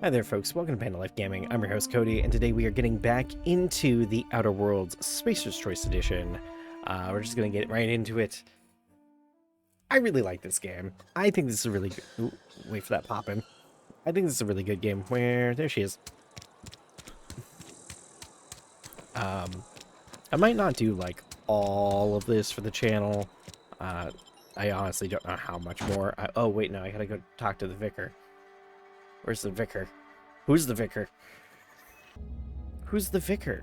Hi there folks, welcome to Pandalife Gaming. I'm your host Cody, and today we are getting back into the Outer Worlds Spacer's Choice Edition. We're just going to get right into it. I really like this game. I think this is a really good... Ooh, wait for that pop-in. I think this is a really good game where... There she is. I might not do, like, all of this for the channel. I honestly don't know how much more. Oh, wait, no, I gotta go talk to the vicar. Where's the vicar? Who's the vicar? Who's the vicar?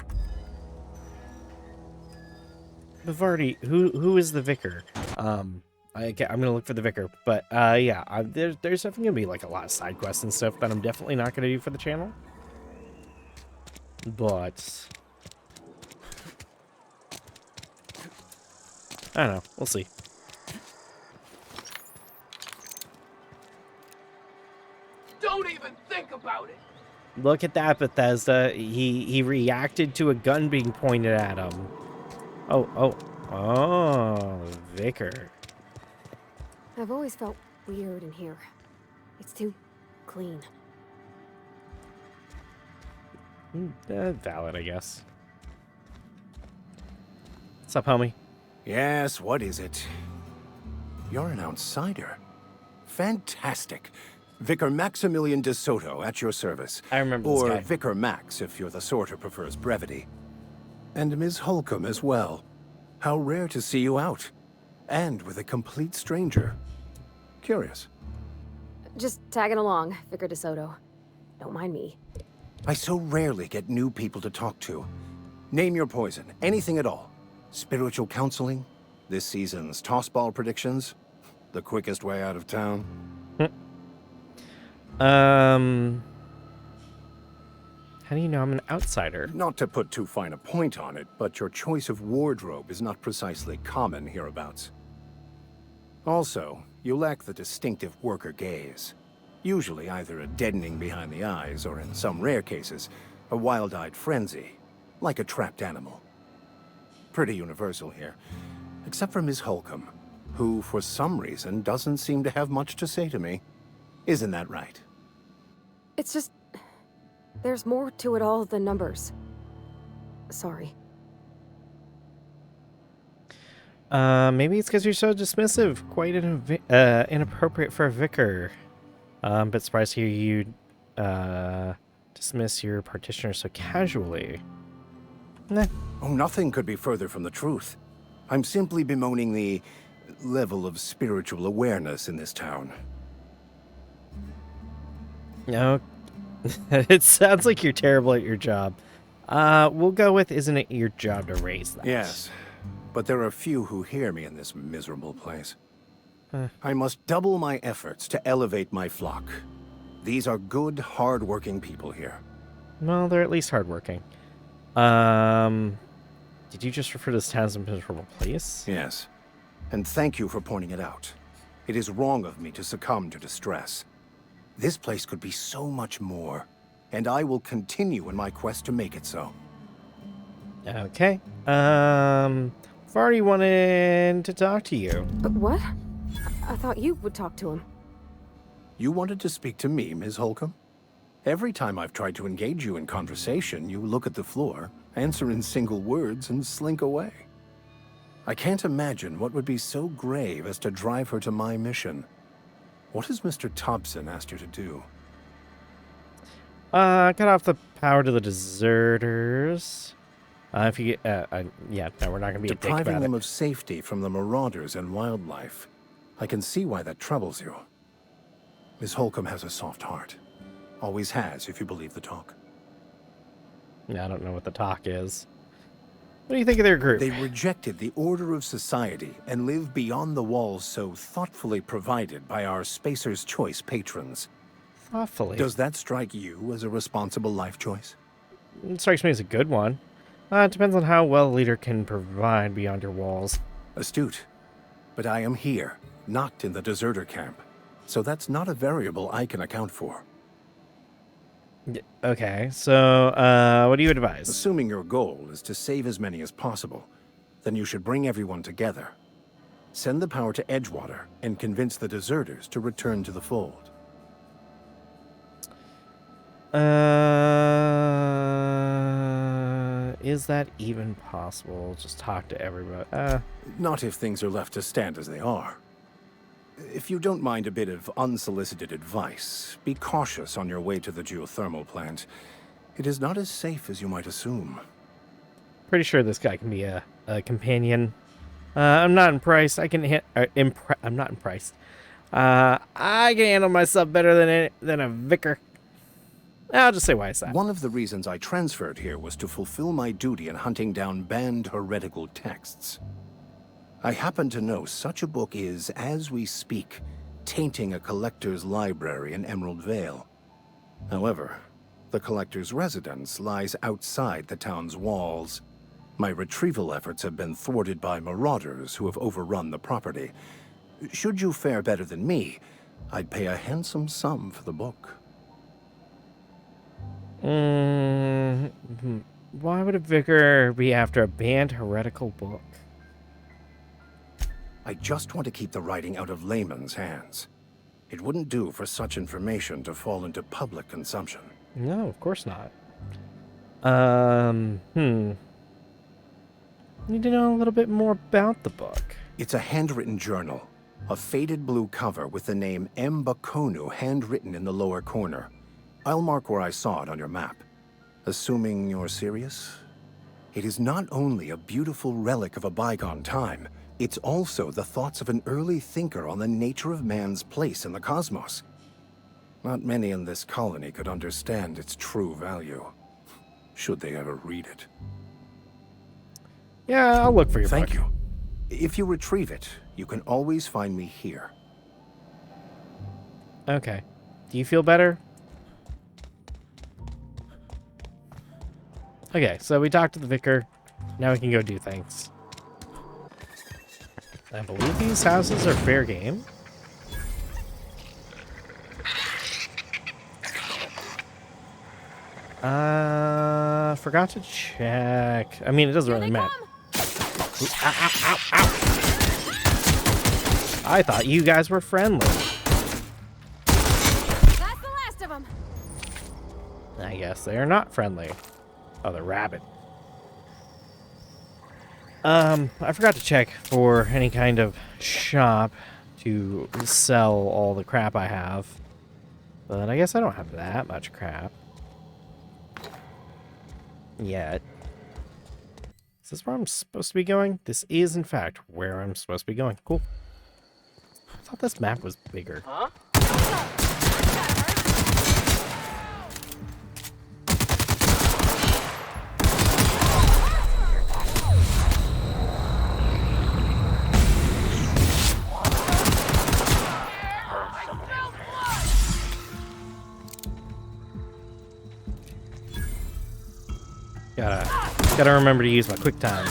Bavardi, who is the vicar? I'm gonna look for the vicar, but yeah, there's definitely gonna be like a lot of side quests and stuff that I'm definitely not gonna do for the channel. But I don't know, we'll see. Don't even think about it. Look at that, Bethesda. He reacted to a gun being pointed at him. Oh, vicar. I've always felt weird in here. It's too clean. Valid, I guess. What's up, homie? Yes, what is it? You're an outsider. Fantastic. Vicar Maximilian de Soto at your service. I remember this or guy. Vicar Max, if you're the sort who prefers brevity. And Ms. Holcomb as well. How rare to see you out. And with a complete stranger. Curious. Just tagging along, Vicar DeSoto. Don't mind me. I so rarely get new people to talk to. Name your poison, anything at all. Spiritual counseling, this season's tossball predictions, the quickest way out of town. How do you know I'm an outsider? Not to put too fine a point on it, but your choice of wardrobe is not precisely common hereabouts. Also, you lack the distinctive worker gaze. Usually either a deadening behind the eyes, or in some rare cases, a wild-eyed frenzy, like a trapped animal. Pretty universal here, except for Ms. Holcomb, who for some reason doesn't seem to have much to say to me. Isn't that right? It's just... there's more to it all than numbers. Sorry. Maybe it's because you're so dismissive. Quite inappropriate for a vicar. But surprised to hear you dismiss your partitioner so casually. Nah. Oh, nothing could be further from the truth. I'm simply bemoaning the level of spiritual awareness in this town. No. It sounds like you're terrible at your job. We'll go with, isn't it your job to raise that? Yes, but there are few who hear me in this miserable place. I must double my efforts to elevate my flock. These are good, hard-working people here. Well, they're at least hardworking. Did you just refer to this town as a miserable place? Yes, and thank you for pointing it out. It is wrong of me to succumb to distress. This place could be so much more, and I will continue in my quest to make it so. Okay. I've already wanted to talk to you. But what? I thought you would talk to him. You wanted to speak to me, Ms. Holcomb? Every time I've tried to engage you in conversation, you look at the floor, answer in single words, and slink away. I can't imagine what would be so grave as to drive her to my mission. What has Mr. Thompson asked you to do? Cut off the power to the deserters. If you get, yeah, no, we're not gonna be a dick Depriving about them it. of safety from the marauders and wildlife. I can see why that troubles you. Miss Holcomb has a soft heart. Always has, if you believe the talk. Yeah, I don't know what the talk is. What do you think of their group? They rejected the order of society and live beyond the walls so thoughtfully provided by our Spacer's Choice patrons. Thoughtfully. Does that strike you as a responsible life choice? It strikes me as a good one. It depends on how well a leader can provide beyond your walls. Astute. But I am here, not in the deserter camp. So that's not a variable I can account for. Okay, so, what do you advise? Assuming your goal is to save as many as possible, then you should bring everyone together. Send the power to Edgewater and convince the deserters to return to the fold. Is that even possible? Just talk to everybody. Not if things are left to stand as they are. If you don't mind a bit of unsolicited advice, be cautious on your way to the geothermal plant. It is not as safe as you might assume. Pretty sure this guy can be a companion. I'm not impressed. I can hit. I'm not impressed. I can handle myself better than a vicar. I'll just say why is that. One of the reasons I transferred here was to fulfill my duty in hunting down banned heretical texts. I happen to know such a book is, as we speak, tainting a collector's library in Emerald Vale. However, the collector's residence lies outside the town's walls. My retrieval efforts have been thwarted by marauders who have overrun the property. Should you fare better than me, I'd pay a handsome sum for the book. Why would a vicar be after a banned heretical book? I just want to keep the writing out of layman's hands. It wouldn't do for such information to fall into public consumption. No, of course not. Need to know a little bit more about the book. It's a handwritten journal. A faded blue cover with the name M. Bakonu handwritten in the lower corner. I'll mark where I saw it on your map. Assuming you're serious? It is not only a beautiful relic of a bygone time, it's also the thoughts of an early thinker on the nature of man's place in the cosmos. Not many in this colony could understand its true value, should they ever read it. Yeah, I'll look for your book. Thank you. If you retrieve it, you can always find me here. Okay. Do you feel better? Okay, so we talked to the vicar. Now we can go do things. I believe these houses are fair game. Forgot to check. I mean, it doesn't really matter. Ooh, ow, ow, ow, ow. I thought you guys were friendly. That's the last of them. I guess they are not friendly. Oh, they're rabid. I forgot to check for any kind of shop to sell all the crap I have. But I guess I don't have that much crap. Yet. Is this where I'm supposed to be going? This is, in fact, where I'm supposed to be going. Cool. I thought this map was bigger. Huh? Gotta remember to use my quick time.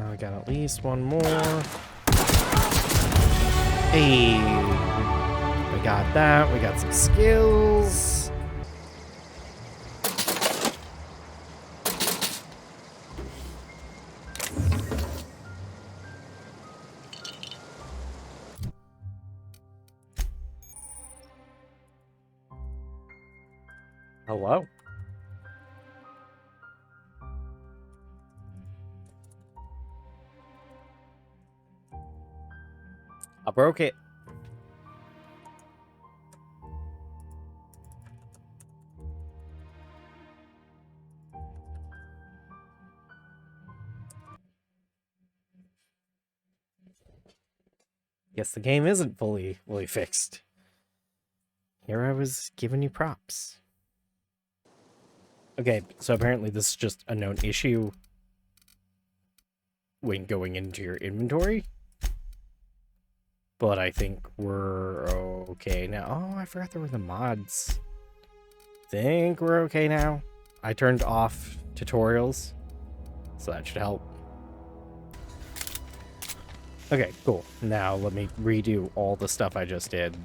We got at least one more. Hey, we got that. We got some skills. Hello. I broke it. Guess the game isn't fully fixed. Here I was giving you props. Okay, so apparently this is just a known issue when going into your inventory. But I think we're okay now. Oh, I forgot there were the mods. Think we're okay now. I turned off tutorials, so that should help. Okay, cool. Now let me redo all the stuff I just did.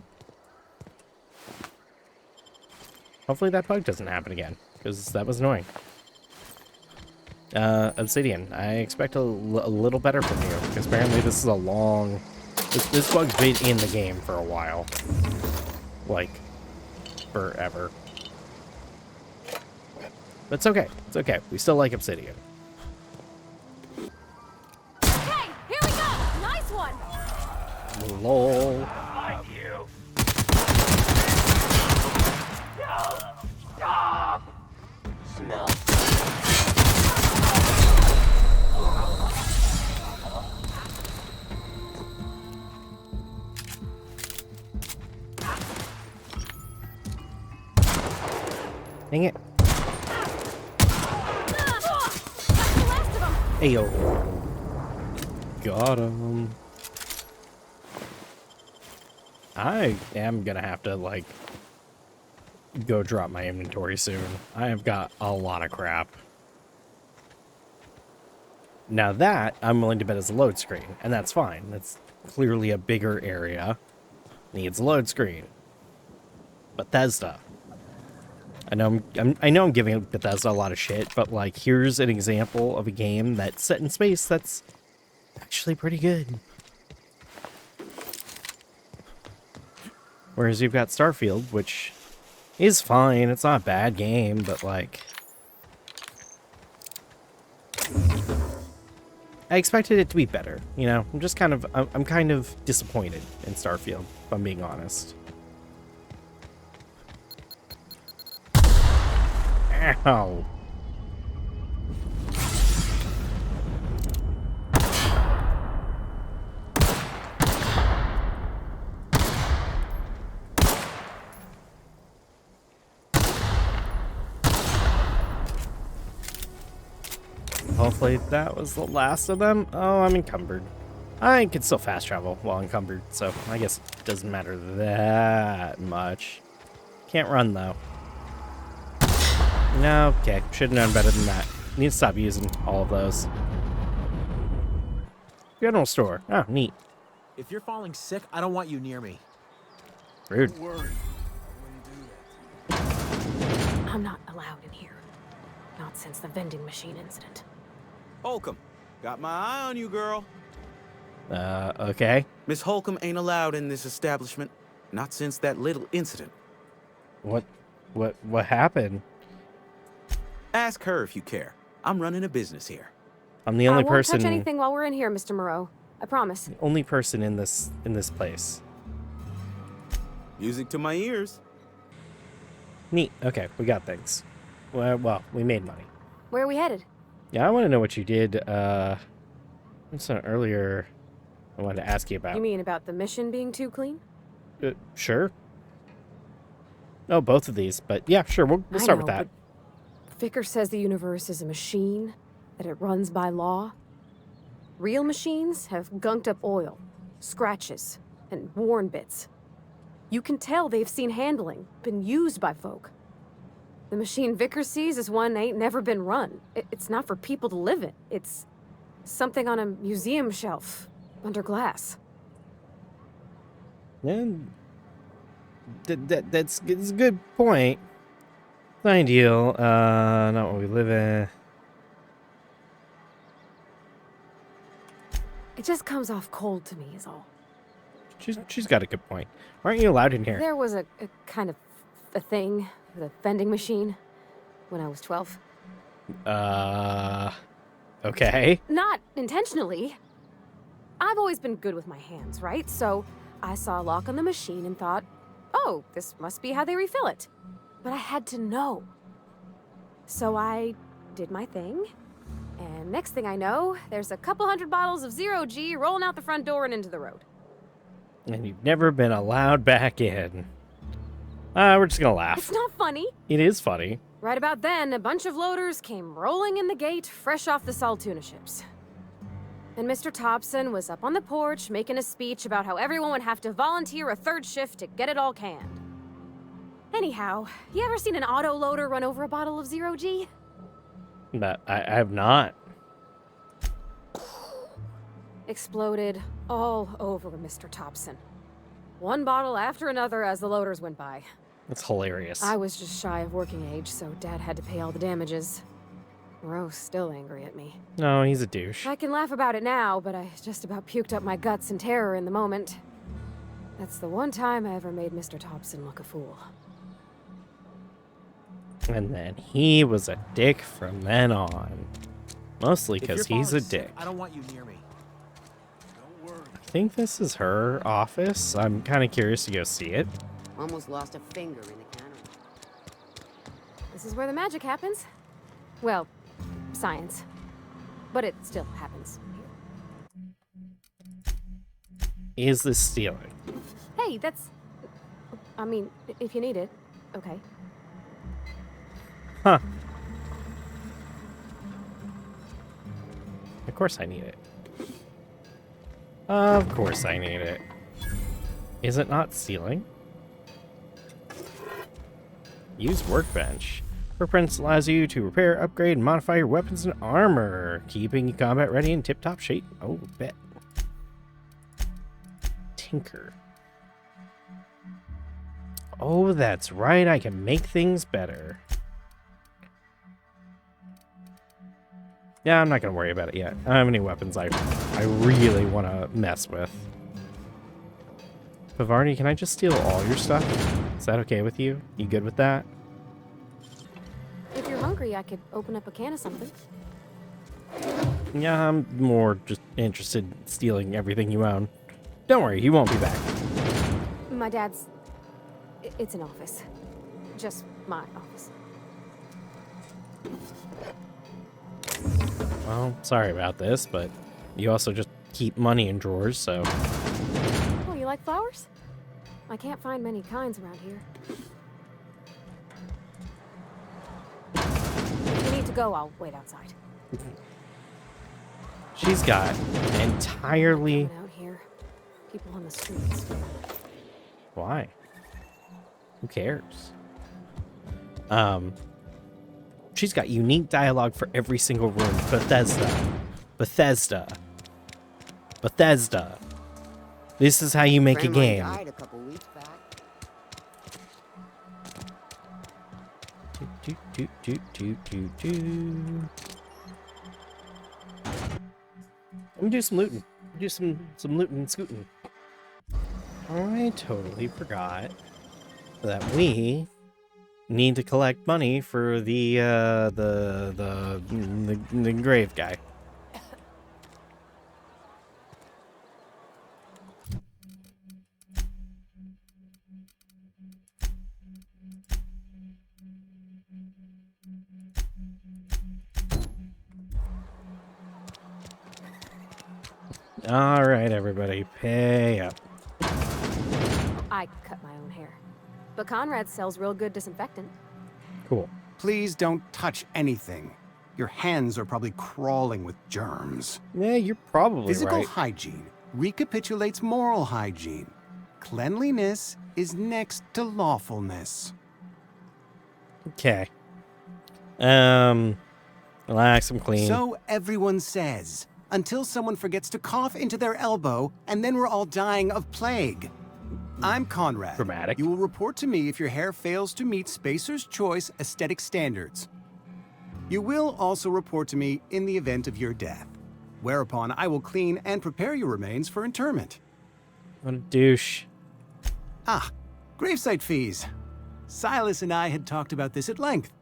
Hopefully that bug doesn't happen again, because that was annoying. Obsidian, I expect a little better from you, because apparently this is a long... This bug's been in the game for a while. Like, forever. But it's okay. It's okay. We still like Obsidian. Okay, here we go! Nice one! Lol. Like you. No! Stop! Smell. Dang it. That's the last of them! Ayo. Got him. I am gonna have to, like, go drop my inventory soon. I have got a lot of crap. Now that, I'm willing to bet is a load screen, and that's fine. That's clearly a bigger area. Needs a load screen. Bethesda. I know I'm giving Bethesda a lot of shit, but, like, here's an example of a game that's set in space that's actually pretty good. Whereas you've got Starfield, which is fine. It's not a bad game, but, like, I expected it to be better, you know? I'm kind of disappointed in Starfield, if I'm being honest. Ow. Hopefully that was the last of them. Oh, I'm encumbered. I can still fast travel while encumbered, so I guess it doesn't matter that much. Can't run, though. No, okay. Should have known better than that. Need to stop using all of those. General store. Oh, neat. If you're falling sick, I don't want you near me. Rude. Don't worry. I wouldn't do that. I'm not allowed in here. Not since the vending machine incident. Holcomb, got my eye on you, girl. Okay. Miss Holcomb ain't allowed in this establishment. Not since that little incident. What happened? Ask her if you care. I'm running a business here. I'm the only I won't person. touch anything while we're in here, Mr. Moreau. I promise. Only person in this place. Music to my ears. Neat. Okay, we got things. Well, we made money. Where are we headed? Yeah, I want to know what you did. Earlier, I wanted to ask you about. You mean about the mission being too clean? Sure. Oh, both of these, but yeah, sure. We'll start with that. Vicker says the universe is a machine, that it runs by law. Real machines have gunked up oil, scratches, and worn bits. You can tell they've seen handling, been used by folk. The machine Vicker sees is one ain't never been run. It's not for people to live in. It's something on a museum shelf, under glass. And that's a good point. It's ideal. Not what we live in. It just comes off cold to me, is all. She's got a good point. Why aren't you allowed in here? There was a kind of a thing with a vending machine when I was 12. Okay. Not intentionally. I've always been good with my hands, right? So I saw a lock on the machine and thought, oh, this must be how they refill it. But I had to know. So I did my thing. And next thing I know, there's a couple hundred bottles of 0G rolling out the front door and into the road. And you've never been allowed back in. We're just gonna laugh. It's not funny. It is funny. Right about then, a bunch of loaders came rolling in the gate, fresh off the Saltuna ships. And Mr. Thompson was up on the porch making a speech about how everyone would have to volunteer a third shift to get it all canned. Anyhow, you ever seen an auto loader run over a bottle of 0G? But I have not. Exploded all over Mr. Thompson. One bottle after another as the loaders went by. That's hilarious. I was just shy of working age, so Dad had to pay all the damages. Ro's still angry at me. No, he's a douche. I can laugh about it now, but I just about puked up my guts in terror in the moment. That's the one time I ever made Mr. Thompson look a fool. And then he was a dick from then on. Mostly If you're because he's a falling sick, dick. I don't want you near me. Don't worry. I think this is her office. I'm kind of curious to go see it. Almost lost a finger in the counter. This is where the magic happens. Well, science. But it still happens here. Is this stealing? Hey, that's... I mean, if you need it, okay. Huh. Of course I need it. Of course I need it. Is it not stealing? Use workbench. Workbench allows you to repair, upgrade, and modify your weapons and armor, keeping you combat ready in tip-top shape. Oh, bet. Tinker. Oh, that's right. I can make things better. Yeah, I'm not going to worry about it yet. I don't have any weapons I really want to mess with. Pavarni, can I just steal all your stuff? Is that okay with you? You good with that? If you're hungry, I could open up a can of something. Yeah, I'm more just interested in stealing everything you own. Don't worry, he won't be back. My dad's... It's an office. Just my office. Well, sorry about this, but you also just keep money in drawers, so... Oh, you like flowers? I can't find many kinds around here. If you need to go, I'll wait outside. She's got entirely... Coming out here. People on the streets. Why? Who cares? She's got unique dialogue for every single room. Bethesda. Bethesda. Bethesda. This is how you make a Friend mine game. died a couple weeks back. Let me do some looting. Do some looting and scooting. I totally forgot that we need to collect money for the grave guy. All right, everybody, pay up. I cut my own hair. But Conrad sells real good disinfectant. Cool. Please don't touch anything. Your hands are probably crawling with germs. Yeah, you're probably Physical right. hygiene recapitulates moral hygiene. Cleanliness is next to lawfulness. Okay. Relax, I'm clean. So everyone says, until someone forgets to cough into their elbow, and then we're all dying of plague. I'm Conrad. Dramatic. You will report to me if your hair fails to meet Spacer's Choice aesthetic standards. You will also report to me in the event of your death, whereupon I will clean and prepare your remains for interment. What a douche. Ah, gravesite fees. Silas and I had talked about this at length.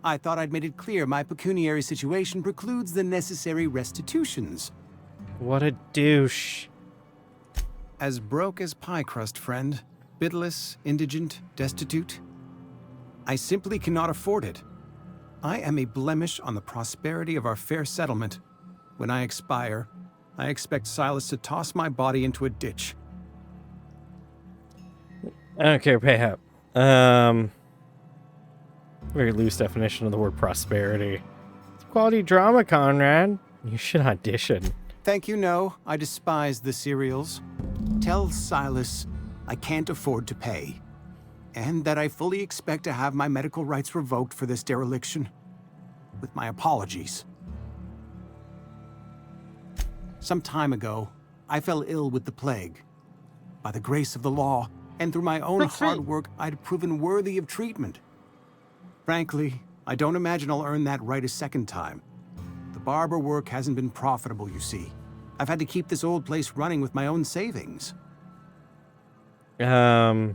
I thought I'd made it clear my pecuniary situation precludes the necessary restitutions. What a douche. As broke as pie crust, friend. Bidless, indigent, destitute. I simply cannot afford it. I am a blemish on the prosperity of our fair settlement. When I expire, I expect Silas to toss my body into a ditch. I don't care, pay up. Very loose definition of the word prosperity. It's quality drama, Conrad. You should audition. Thank you, no. I despise the cereals. Tell Silas I can't afford to pay. And that I fully expect to have my medical rights revoked for this dereliction. With my apologies. Some time ago, I fell ill with the plague. By the grace of the law, and through my own hard work, I'd proven worthy of treatment. Frankly, I don't imagine I'll earn that right a second time. The barber work hasn't been profitable, you see. I've had to keep this old place running with my own savings. Not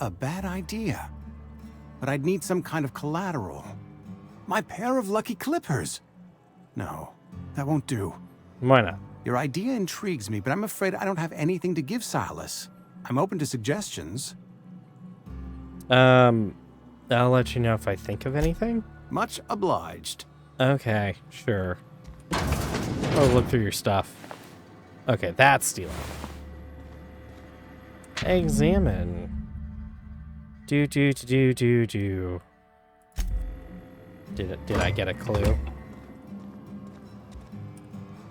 a bad idea. But I'd need some kind of collateral. My pair of lucky clippers. No, that won't do. Why not? Your idea intrigues me, but I'm afraid I don't have anything to give Silas. I'm open to suggestions. I'll let you know if I think of anything. Much obliged. Okay, sure. Oh, look through your stuff. Okay, that's stealing. Examine. Do. Did I get a clue?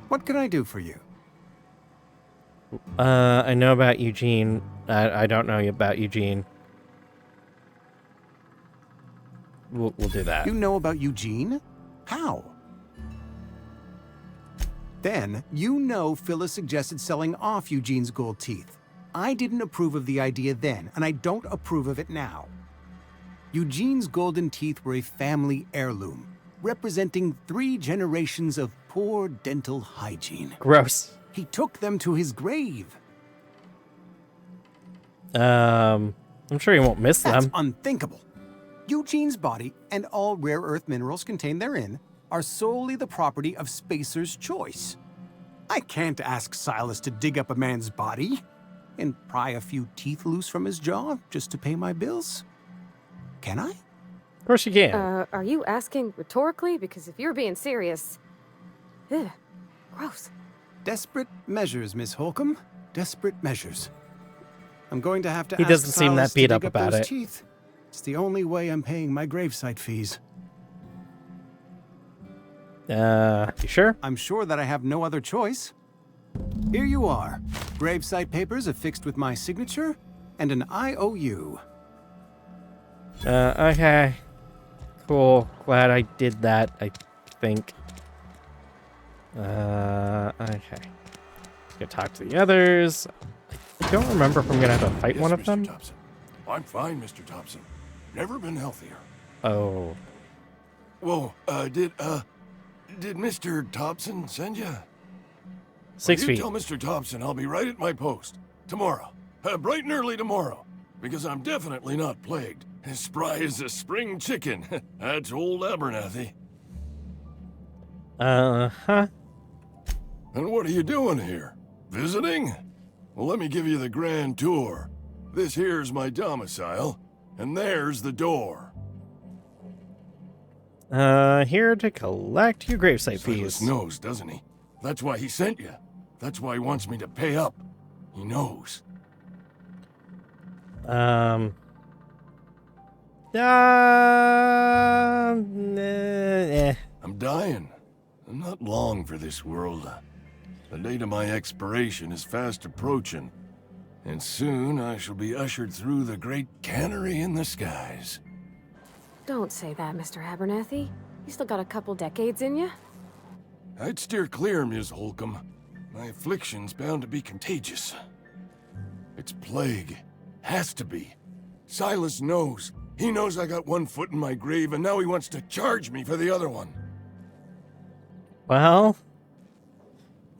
What can I do for you? I know about Eugene. I don't know about Eugene. We'll do that. You know about Eugene? How? Then, you know Phyllis suggested selling off Eugene's gold teeth. I didn't approve of the idea then, and I don't approve of it now. Eugene's golden teeth were a family heirloom, representing 3 generations of poor dental hygiene. Gross. He took them to his grave. I'm sure he won't miss That's them. unthinkable. Eugene's body and all rare earth minerals contained therein are solely the property of Spacer's choice. I can't ask Silas to dig up a man's body and pry a few teeth loose from his jaw just to pay my bills. Can I? Of course you can. Are you asking rhetorically? Because if you're being serious... Ugh, gross. Desperate measures, Miss Holcomb. Desperate measures. I'm going to have to He ask doesn't seem Silas that beat to up dig about those it. Teeth. It's the only way I'm paying my gravesite fees. You sure? I'm sure that I have no other choice. Here you are. Gravesite papers affixed with my signature and an IOU. Okay. Cool. Glad I did that, I think. Okay. Gonna talk to the others. I don't remember if I'm gonna have to fight one of Mr. them. Thompson. I'm fine, Mr. Thompson. Never been healthier. Oh. Whoa, did Mr. Thompson send you? 6 You feet. tell Mr. Thompson I'll be right at my post. Tomorrow. Bright and early tomorrow. Because I'm definitely not plagued. As spry as a spring chicken. That's old Abernathy. Huh? And what are you doing here? Visiting? Well, let me give you the grand tour. This here's my domicile, and there's the door. Here to collect your gravesite Silas fees. knows, doesn't he? That's why he sent you. That's why he wants me to pay up. He knows. Eh. I'm dying. I'm not long for this world. The date of my expiration is fast approaching, and soon I shall be ushered through the great cannery in the skies. Don't say that, Mr. Abernathy. You still got a couple decades in you. I'd steer clear, Ms. Holcomb. My affliction's bound to be contagious. It's plague. Has to be. Silas knows. He knows I got one foot in my grave, and now he wants to charge me for the other one. Well,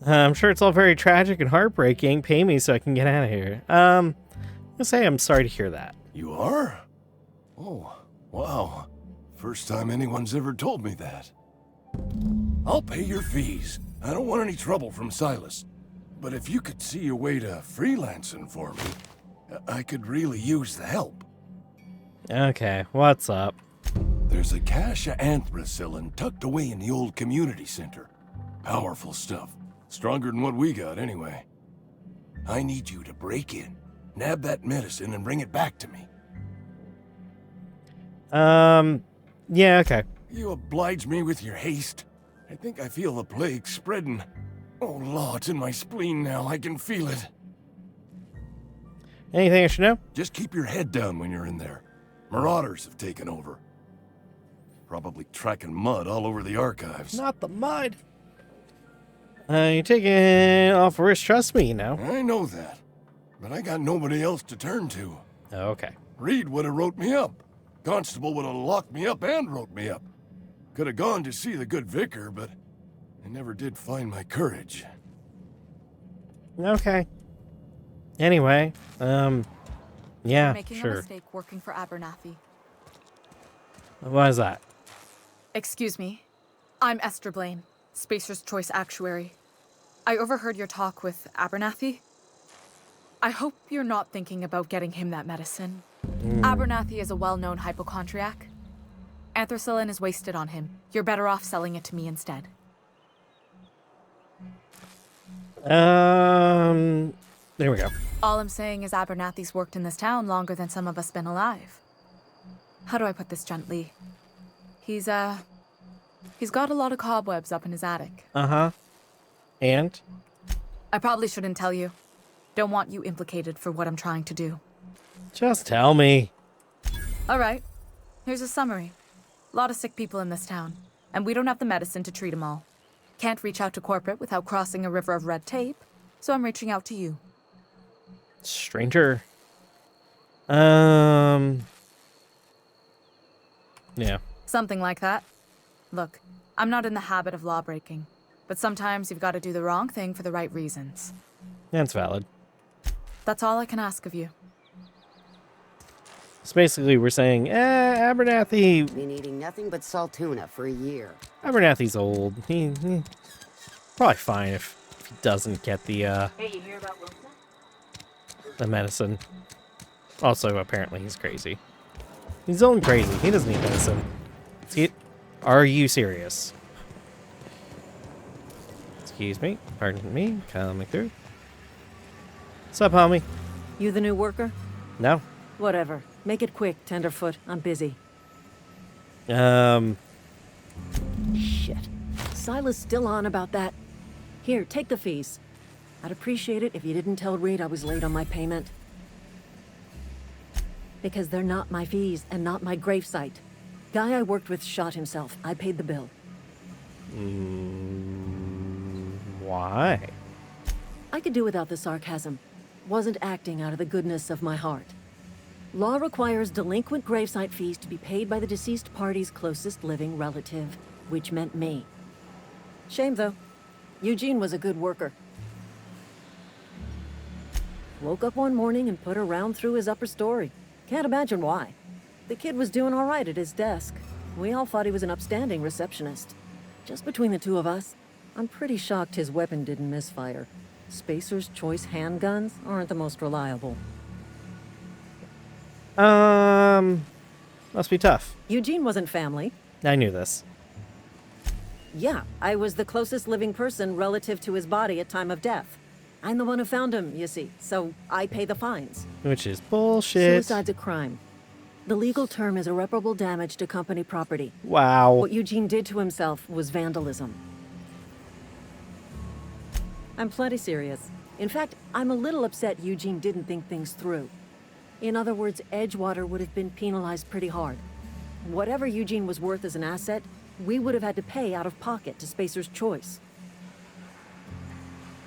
I'm sure it's all very tragic and heartbreaking. Pay me so I can get out of here. I'll say I'm sorry to hear that. You are? Oh, wow. First time anyone's ever told me that. I'll pay your fees. I don't want any trouble from Silas. But if you could see a way to freelancing for me, I could really use the help. Okay, what's up? There's a cache of anthracillin tucked away in the old community center. Powerful stuff. Stronger than what we got, anyway. I need you to break in, nab that medicine, and bring it back to me. Yeah, okay. You oblige me with your haste. I think I feel the plague spreading. Oh, Law, it's in my spleen now. I can feel it. Anything I should know? Just keep your head down when you're in there. Marauders have taken over. Probably tracking mud all over the archives. Not the mud. You're taking off risk, trust me, you know. I know that. But I got nobody else to turn to. Okay. Reed would have wrote me up. Constable would have locked me up and wrote me up. Could have gone to see the good vicar, but I never did find my courage. Okay. Anyway, yeah, You're making a sure. mistake working for Abernathy. Why is that? Excuse me. I'm Esther Blaine, Spacer's Choice Actuary. I overheard your talk with Abernathy. I hope you're not thinking about getting him that medicine. Abernathy is a well-known hypochondriac. Anthracillin is wasted on him. You're better off selling it to me instead. There we go. All I'm saying is Abernathy's worked in this town longer than some of us been alive. How do I put this gently? He's got a lot of cobwebs up in his attic. Uh-huh. And? I probably shouldn't tell you. Don't want you implicated for what I'm trying to do. Just tell me. All right. Here's a summary. A lot of sick people in this town, and we don't have the medicine to treat them all. Can't reach out to corporate without crossing a river of red tape, so I'm reaching out to you. Stranger. Yeah. Something like that. Look, I'm not in the habit of law breaking, but sometimes you've got to do the wrong thing for the right reasons. That's valid. That's all I can ask of you. So basically we're saying, Abernathy... Been eating nothing but salt tuna for a year. Abernathy's old. He probably fine if he doesn't get the, Hey, you hear about Wilson? the medicine. Also, apparently he's crazy. He's only crazy. He doesn't need medicine. Are you serious? Excuse me. Pardon me. Coming through. What's up, homie? You the new worker? No. Whatever. Make it quick, Tenderfoot. I'm busy. Um... Shit. Silas still on about that. Here, take the fees. I'd appreciate it if you didn't tell Reed I was late on my payment. Because they're not my fees and not my gravesite. Guy I worked with shot himself. I paid the bill. Why? I could do without the sarcasm. Wasn't acting out of the goodness of my heart. Law requires delinquent gravesite fees to be paid by the deceased party's closest living relative, which meant me. Shame, though. Eugene was a good worker. Woke up one morning and put a round through his upper story. Can't imagine why. The kid was doing all right at his desk. We all thought he was an upstanding receptionist. Just between the two of us, I'm pretty shocked his weapon didn't misfire. Spacer's Choice handguns aren't the most reliable. Must be tough. Eugene wasn't family. I knew this. Yeah, I was the closest living person relative to his body at time of death. I'm the one who found him, you see, so I pay the fines. Which is bullshit. Suicide's a crime. The legal term is irreparable damage to company property. Wow. What Eugene did to himself was vandalism. I'm plenty serious. In fact, I'm a little upset Eugene didn't think things through. In other words, Edgewater would have been penalized pretty hard. Whatever Eugene was worth as an asset, we would have had to pay out of pocket to Spacer's Choice.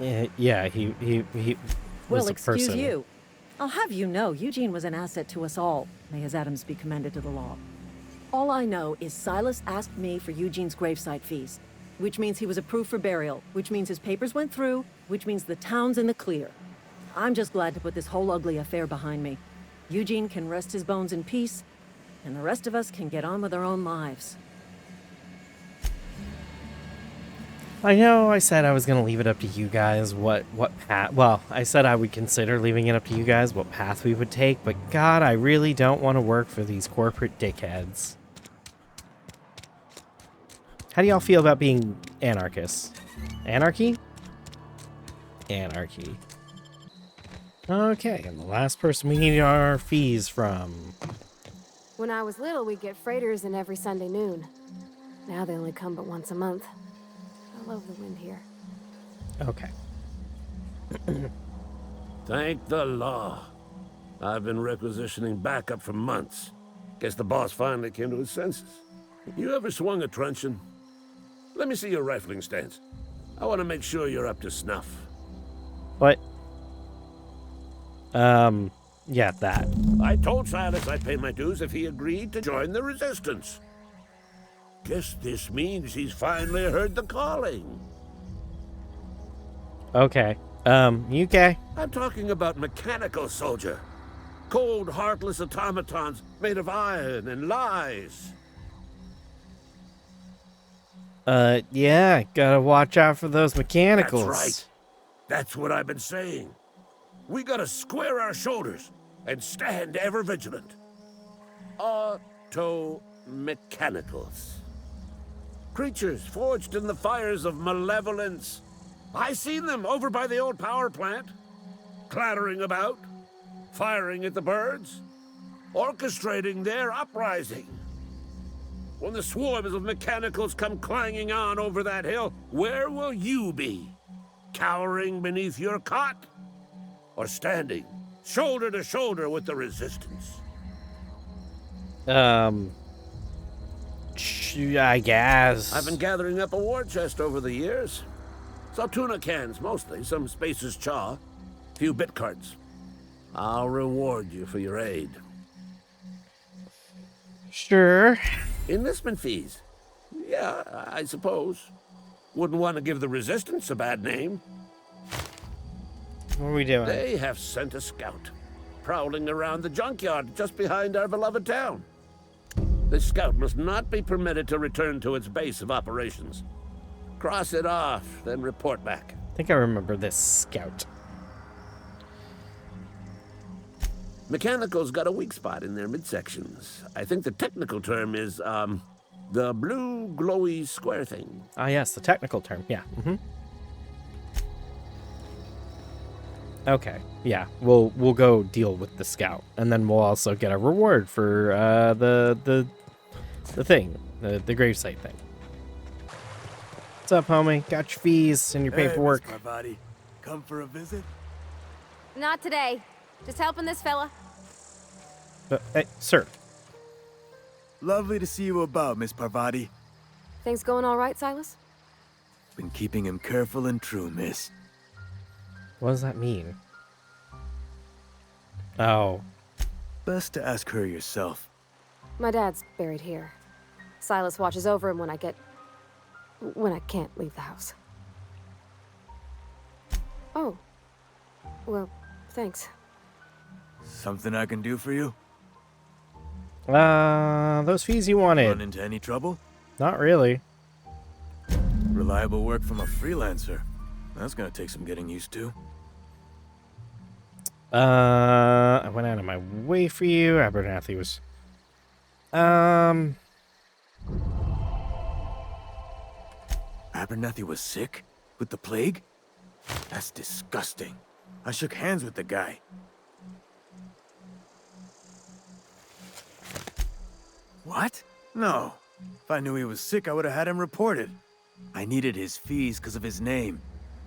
Yeah, he was Well, a excuse person. you. I'll have you know, Eugene was an asset to us all. May his atoms be commended to the law. All I know is Silas asked me for Eugene's gravesite fees, which means he was approved for burial, which means his papers went through, which means the town's in the clear. I'm just glad to put this whole ugly affair behind me. Eugene can rest his bones in peace, and the rest of us can get on with our own lives. I know I said I was going to leave it up to you guys what path... Well, I said I would consider leaving it up to you guys what path we would take, but God, I really don't want to work for these corporate dickheads. How do y'all feel about being anarchists? Anarchy? Anarchy. Okay, and the last person we need our fees from. When I was little, we'd get freighters in every Sunday noon. Now they only come but once a month. I love the wind here. Okay. Thank the law. I've been requisitioning backup for months. Guess the boss finally came to his senses. You ever swung a truncheon? Let me see your rifling stance. I want to make sure you're up to snuff. What? Yeah, that. I told Silas I'd pay my dues if he agreed to join the resistance. Guess this means he's finally heard the calling. Okay. You okay? I'm talking about mechanical soldier. Cold, heartless automatons made of iron and lies. Yeah, gotta watch out for those mechanicals. That's right. That's what I've been saying. We gotta square our shoulders and stand ever vigilant. Auto-mechanicals. Creatures forged in the fires of malevolence. I seen them over by the old power plant, clattering about, firing at the birds, orchestrating their uprising. When the swarms of mechanicals come clanging on over that hill, where will you be? Cowering beneath your cot? Or standing, shoulder to shoulder with the resistance? I guess. I've been gathering up a war chest over the years. Saltuna cans, mostly, some Spacer's chaw, few bit cards. I'll reward you for your aid. Sure. Enlistment fees? Yeah, I suppose. Wouldn't want to give the Resistance a bad name. What are we doing? They have sent a scout, prowling around the junkyard just behind our beloved town. This scout must not be permitted to return to its base of operations. Cross it off, then report back. I think I remember this scout. Mechanicals got a weak spot in their midsections. I think the technical term is, the blue glowy square thing. Ah, yes, the technical term. Yeah. Okay. Yeah. We'll go deal with the scout, and then we'll also get a reward for the thing, the gravesite thing. What's up, homie? Got your fees and your paperwork. Hey, Miss Parvati. Come for a visit? Not today. Just helping this fella. Hey, sir. Lovely to see you about, Miss Parvati. Things going all right, Silas? Been keeping him careful and true, miss. What does that mean? Oh. Best to ask her yourself. My dad's buried here. Silas watches over him when I can't leave the house. Oh. Well, thanks. Something I can do for you? Those fees you wanted. Run into any trouble? Not really. Reliable work from a freelancer. That's gonna take some getting used to. I went out of my way for you. Abernathy was... Abernathy was sick? With the plague? That's disgusting. I shook hands with the guy. What? No. If I knew he was sick, I would have had him reported. I needed his fees because of his name.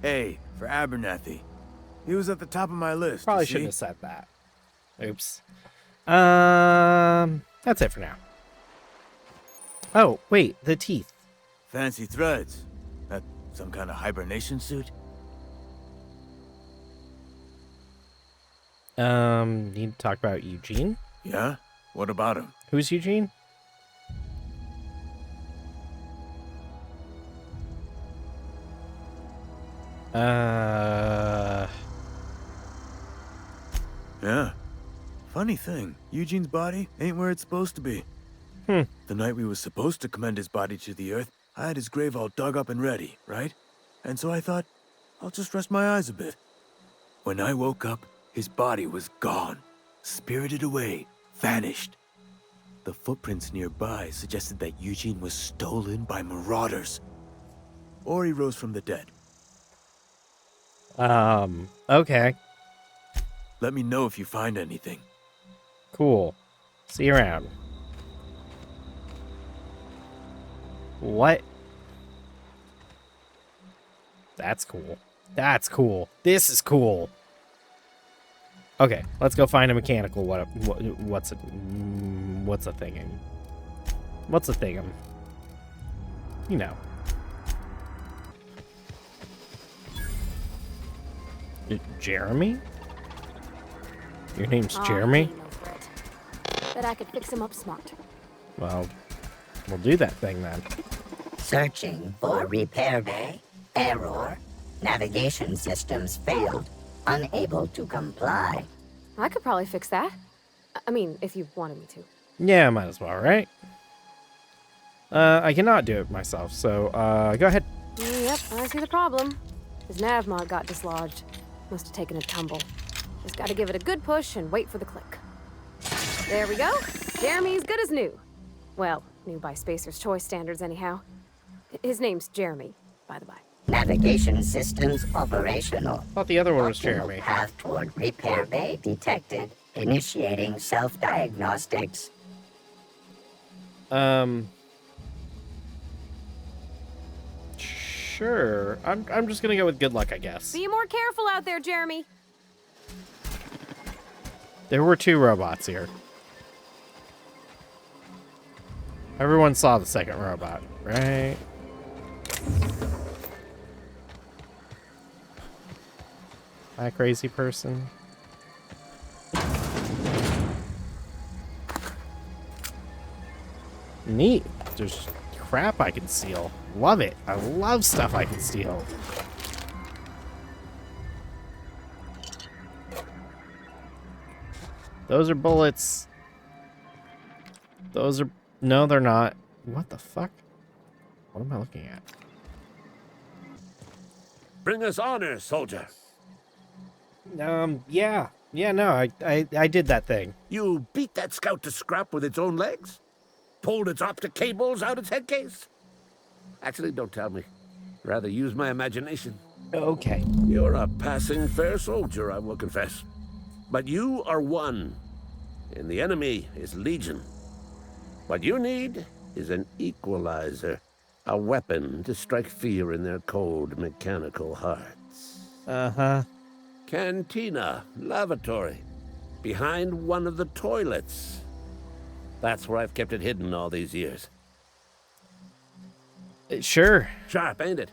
A for Abernathy. He was at the top of my list. Probably shouldn't have said that. Oops. That's it for now. Oh, wait, the teeth. Fancy threads. That some kind of hibernation suit? Need to talk about Eugene? Yeah? What about him? Who's Eugene? Yeah. Funny thing, Eugene's body ain't where it's supposed to be. The night we was supposed to commend his body to the earth, I had his grave all dug up and ready, right? And so I thought, I'll just rest my eyes a bit. When I woke up, his body was gone. Spirited away. Vanished. The footprints nearby suggested that Eugene was stolen by marauders. Or he rose from the dead. Okay. Let me know if you find anything. Cool. See you around. What? That's cool. That's cool. This is cool. Okay, let's go find a mechanical. What's a thingin'? What's a thingin'? You know. Jeremy? Your name's Jeremy? Bet I could fix him up smart. Well, We'll do that thing then. Searching for repair bay. Error. Navigation systems failed. Unable to comply. I could probably fix that. I mean, if you wanted me to. Yeah, might as well, right? I cannot do it myself, so go ahead. Yep, I see the problem. His nav mod got dislodged. Must have taken a tumble. Just gotta give it a good push and wait for the click. There we go. Jeremy's good as new. Well, new by Spacer's Choice standards anyhow. His name's Jeremy, by the by. Navigation systems operational. Thought the other one was Optimal Jeremy. Path toward repair bay detected. Initiating self-diagnostics. Sure. I'm just gonna go with good luck, I guess. Be more careful out there, Jeremy. There were 2 robots here. Everyone saw the second robot, right? That crazy person. Neat. There's crap I can steal. Love it. I love stuff I can steal. Those are bullets. Those are... No, they're not. What the fuck? What am I looking at? Bring us honor, soldier. Yeah. Yeah, no, I did that thing. You beat that scout to scrap with its own legs? Pulled its optic cables out its head case? Actually, don't tell me. Rather use my imagination. Okay. You're a passing fair soldier, I will confess. But you are one, and the enemy is legion. What you need is an equalizer, a weapon to strike fear in their cold, mechanical hearts. Uh-huh. Cantina, lavatory, behind one of the toilets. That's where I've kept it hidden all these years. Sure. Sharp, ain't it?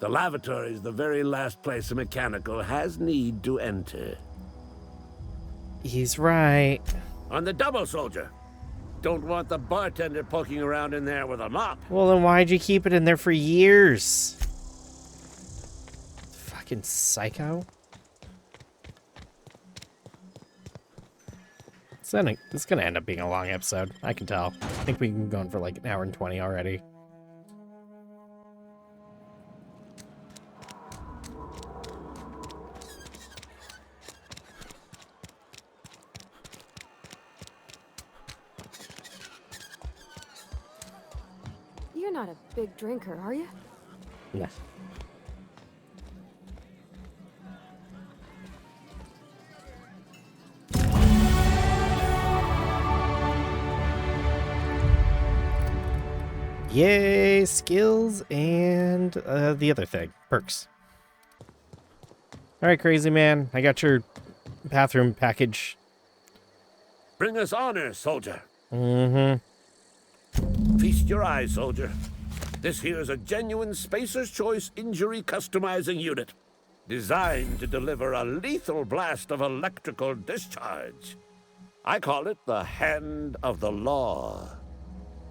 The lavatory is the very last place a mechanical has need to enter. He's right. On the double, soldier. Don't want the bartender poking around in there with a mop. Well, then why'd you keep it in there for years? Fucking psycho. This is gonna end up being a long episode. I can tell. I think we've been going for like 1 hour and 20 already. You're not a big drinker, are you? Yeah. Yay, skills and the other thing, perks. All right, crazy man, I got your bathroom package. Bring us honor, soldier. Mm-hmm. Feast your eyes, soldier. This here's a genuine Spacer's Choice injury customizing unit, designed to deliver a lethal blast of electrical discharge. I call it the Hand of the Law.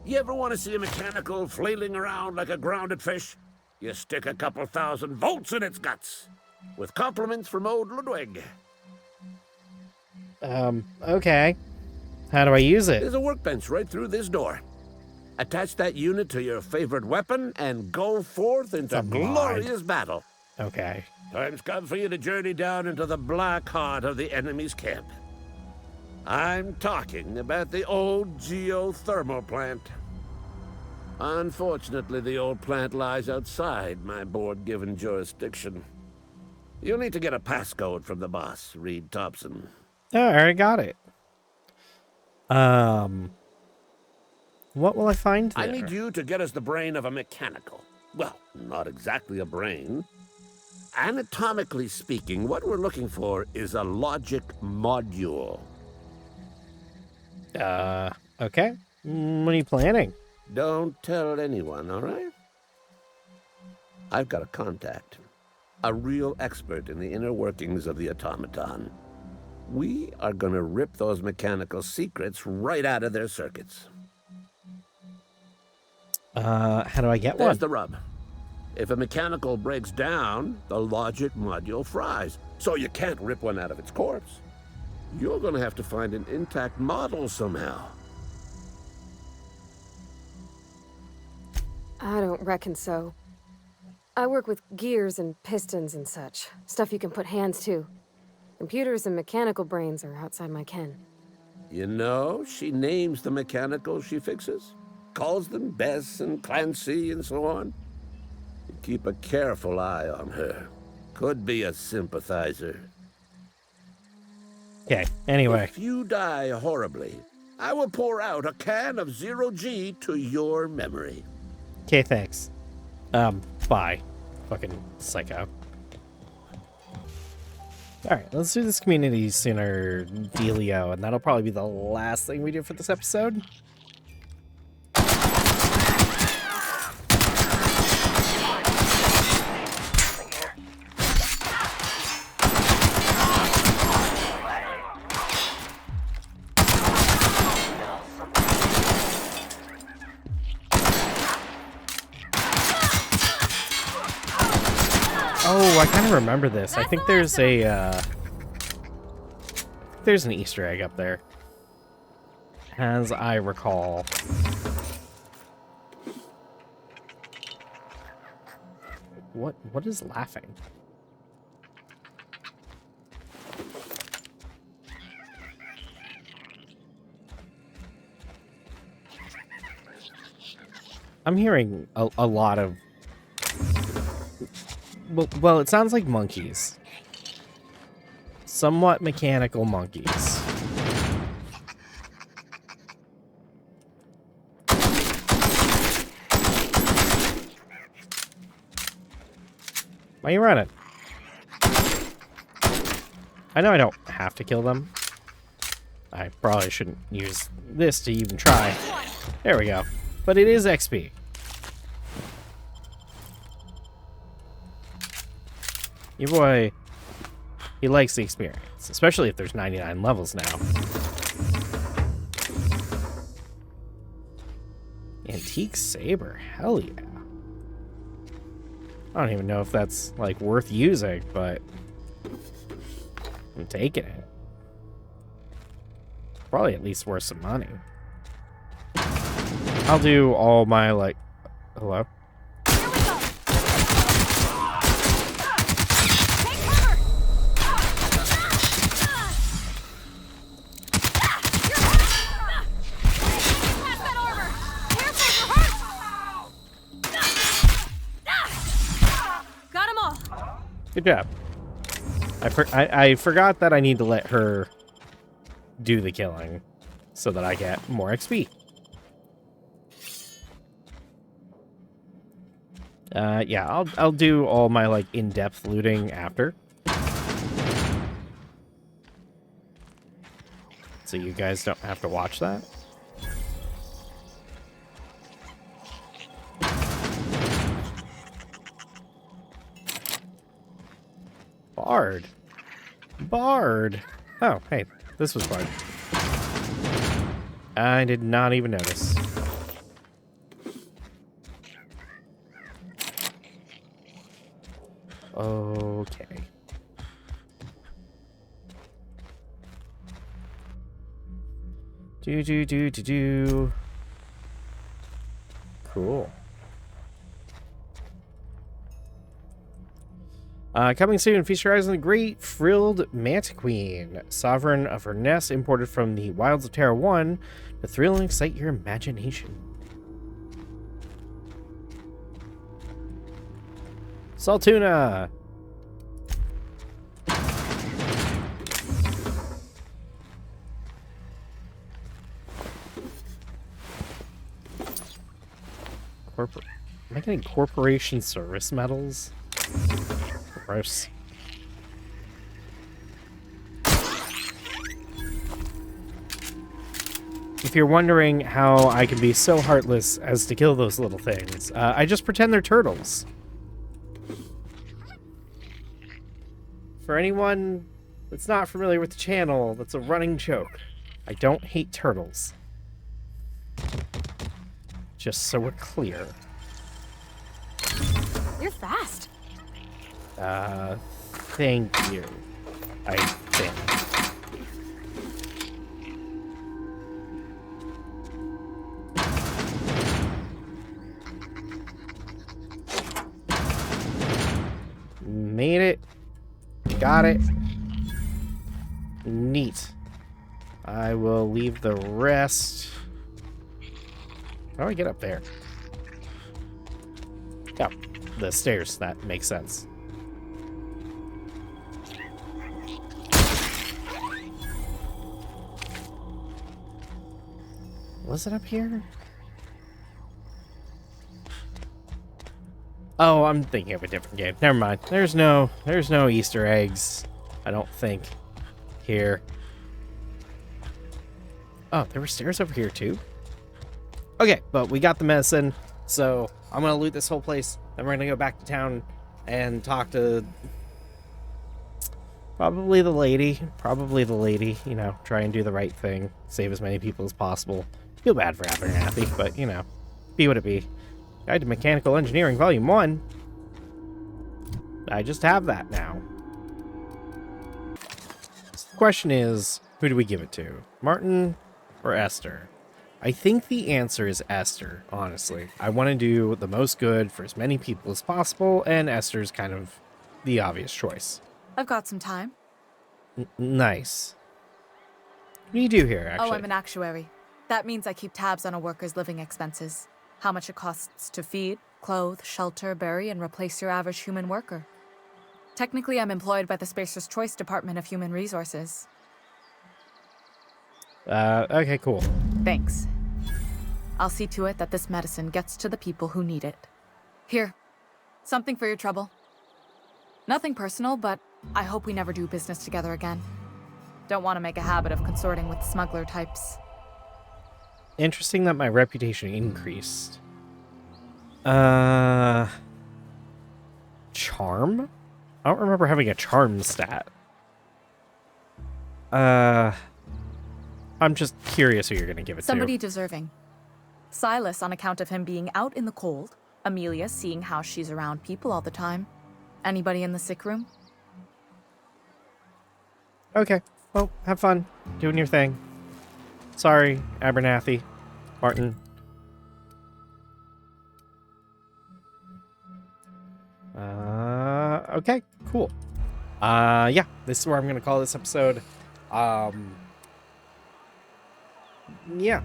You ever want to see a mechanical flailing around like a grounded fish? You stick a couple thousand volts in its guts. With compliments from old Ludwig. Okay. How do I use it? There's a workbench right through this door. Attach that unit to your favorite weapon and go forth into glorious battle. Okay. Time's come for you to journey down into the black heart of the enemy's camp. I'm talking about the old geothermal plant. Unfortunately, the old plant lies outside my board-given jurisdiction. You'll need to get a passcode from the boss, Reed Thompson. Oh, I already got it. What will I find there? I need you to get us the brain of a mechanical. Well, not exactly a brain. Anatomically speaking, what we're looking for is a logic module. Okay. What are you planning? Don't tell anyone, all right? I've got a contact. A real expert in the inner workings of the automaton. We are gonna rip those mechanical secrets right out of their circuits. How do I get There's one? the rub. If a mechanical breaks down, the logic module fries, so you can't rip one out of its corpse. You're gonna have to find an intact model somehow. I don't reckon so. I work with gears and pistons and such. Stuff you can put hands to. Computers and mechanical brains are outside my ken. You know, she names the mechanicals she fixes. Calls them Bess and Clancy and so on. You keep a careful eye on her. Could be a sympathizer. Okay, anyway. If you die horribly, I will pour out a can of 0G to your memory. Okay, thanks. Bye. Fucking psycho. Alright, let's do this community center dealio, and that'll probably be the last thing we do for this episode. Oh, I kind of remember this. I think there's a, there's an Easter egg up there. As I recall. What is laughing? I'm hearing a lot of... Well, it sounds like monkeys. Somewhat mechanical monkeys. Why are you running? I know I don't have to kill them. I probably shouldn't use this to even try. There we go. But it is XP. Your boy, he likes the experience, especially if there's 99 levels now. Antique saber, hell yeah. I don't even know if that's, like, worth using, but I'm taking it. Probably at least worth some money. I'll do all my, like... Hello? Good job. I forgot that I need to let her do the killing so that I get more XP. Yeah, I'll do all my like in-depth looting after. So you guys don't have to watch that. Bard. Oh, hey, this was Bard. I did not even notice. Okay. Do. Cool. Coming soon, featuring the great frilled Mantiqueen, sovereign of her nest imported from the wilds of Terra 1 to thrill and excite your imagination. Saltuna! Am I getting corporation service medals? Gross. If you're wondering how I can be so heartless as to kill those little things, I just pretend they're turtles. For anyone that's not familiar with the channel, that's a running joke. I don't hate turtles. Just so we're clear. You're fast. Thank you. I think. Made it. Got it. Neat. I will leave the rest. How do I get up there? Oh, the stairs. That makes sense. Was it up here? Oh, I'm thinking of a different game. Never mind. There's no Easter eggs, I don't think, here. Oh, there were stairs over here too? Okay, but we got the medicine, so I'm gonna loot this whole place, then we're gonna go back to town and talk to probably the lady, you know, try and do the right thing, save as many people as possible. Feel bad for Abernathy, but, you know, be what it be. Guide to Mechanical Engineering Volume 1. I just have that now. So the question is, who do we give it to? Martin or Esther? I think the answer is Esther, honestly. I want to do the most good for as many people as possible, and Esther's kind of the obvious choice. I've got some time. Nice. What do you do here, actually? Oh, I'm an actuary. That means I keep tabs on a worker's living expenses. How much it costs to feed, clothe, shelter, bury, and replace your average human worker. Technically, I'm employed by the Spacer's Choice Department of Human Resources. Okay, cool. Thanks. I'll see to it that this medicine gets to the people who need it. Here, something for your trouble. Nothing personal, but I hope we never do business together again. Don't want to make a habit of consorting with smuggler types. Interesting that my reputation increased. Charm? I don't remember having a charm stat. I'm just curious who you're gonna give it Somebody to. deserving. Silas on account of him being out in the cold. Amelia seeing how she's around people all the time. Anybody in the sick room? Okay, well, have fun doing your thing. Sorry, Abernathy. Martin. Okay, cool. Yeah, this is where I'm going to call this episode. Yeah.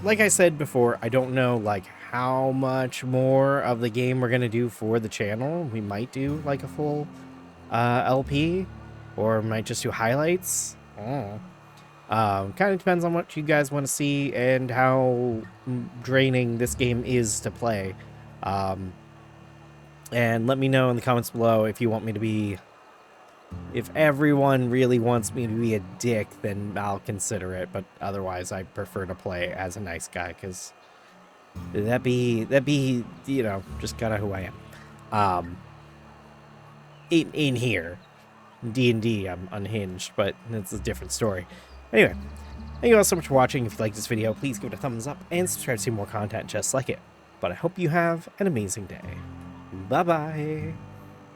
Like I said before, I don't know, like, how much more of the game we're going to do for the channel. We might do, like, a full LP, or might just do highlights. Kind of depends on what you guys want to see and how draining this game is to play. And let me know in the comments below if you want me to be... If everyone really wants me to be a dick, then I'll consider it. But otherwise, I prefer to play as a nice guy, because that'd be, you know, just kind of who I am. In here. D&D, I'm unhinged, but it's a different story. Anyway, thank you all so much for watching. If you liked this video, please give it a thumbs up and subscribe to see more content just like it. But I hope you have an amazing day. Bye-bye.